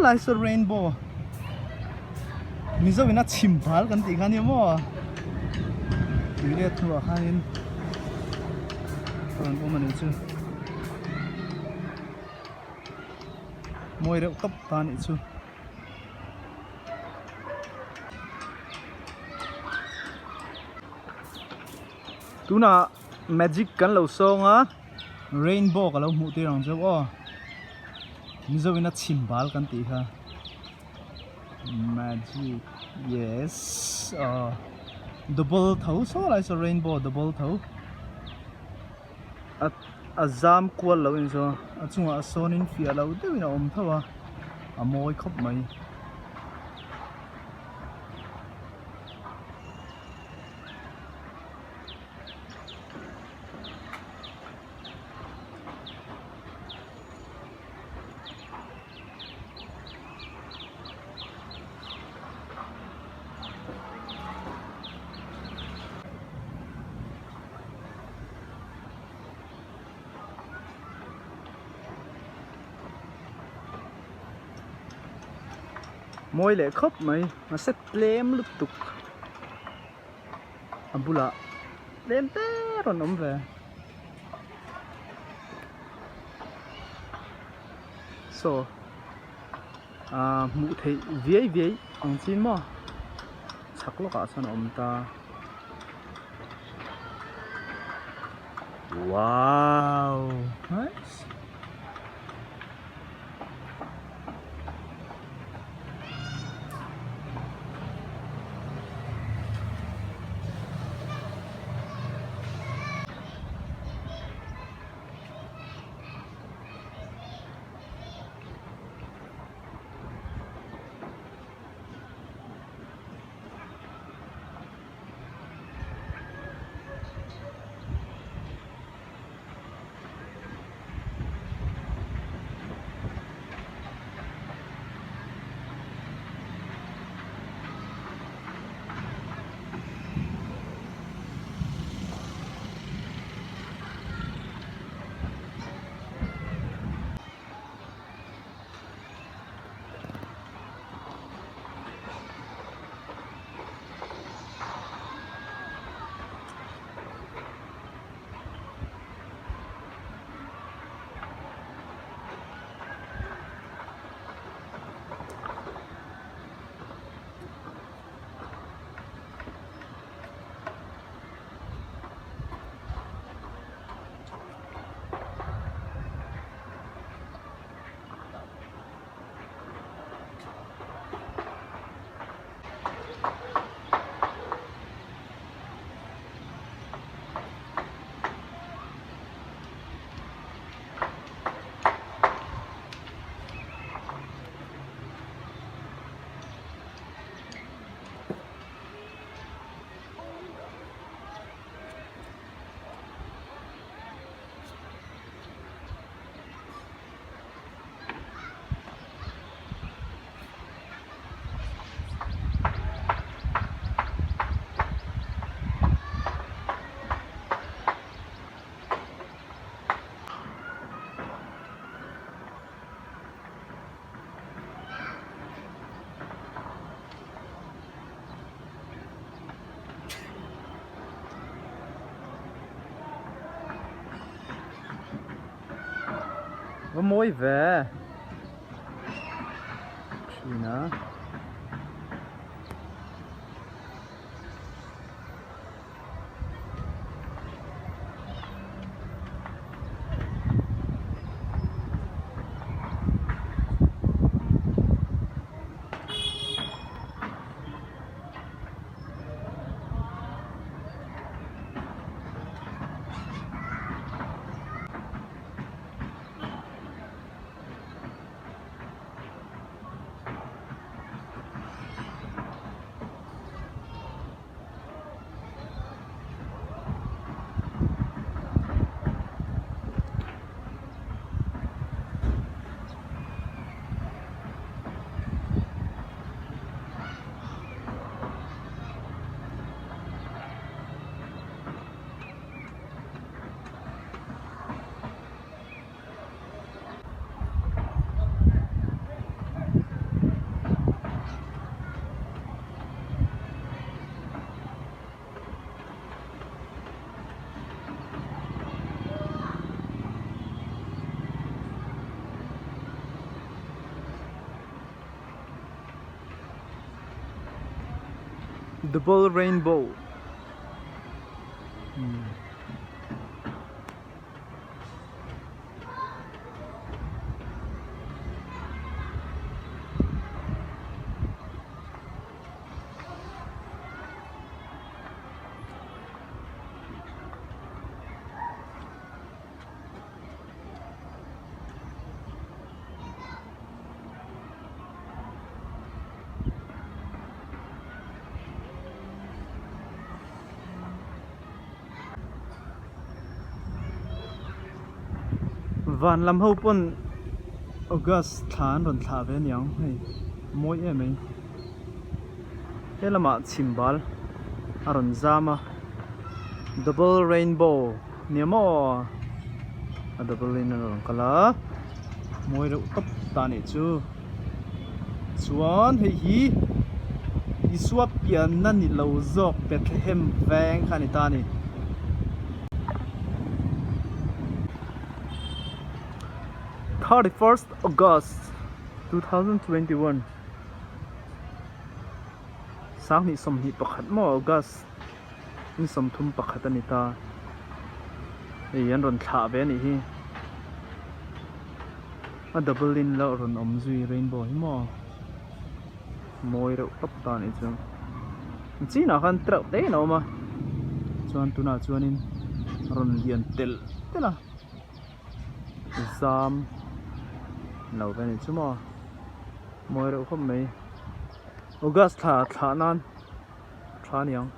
lai so rainbow mizo ina chimbal kan ti khani mo ile thua khanin kon ko mani chu moi re top tan chu tuna magic kan lo songa rainbow ka lo mu ti rang jo o mizo ina chimbal kan ti kha magic yes double thau so lai so rainbow double thau azam kwal lo in so achunga sonin fi alo dewina om thawa amoi khop mai moi le khop mai ma set lem lup tuk abula lem te ron om ve so mu thei viai ang chin mo chaklo ka san om ta wow nice có mối về gì nữa double rainbow. Van lam ho pon August than ron tha ve niang hei moi em ei helama chimbal aron zama double rainbow niamo a double in ron kala moi ro top ta ni chu chuan hei hi iswa pian na ni lo zok Bethlehem veng khani ta ni 31st August 2021 sang ni som hi pakhat mo August ni som thum pakhat ani ta ei an ron thla ve ni hi a double in lo ron om zui rainbow hi mo moi ro top ta ni chu chi na khan trau te no ma chuan tuna chuanin ron lian tel tela zam lo ve ni chu mo moi ro khom mai August tha nan thla niang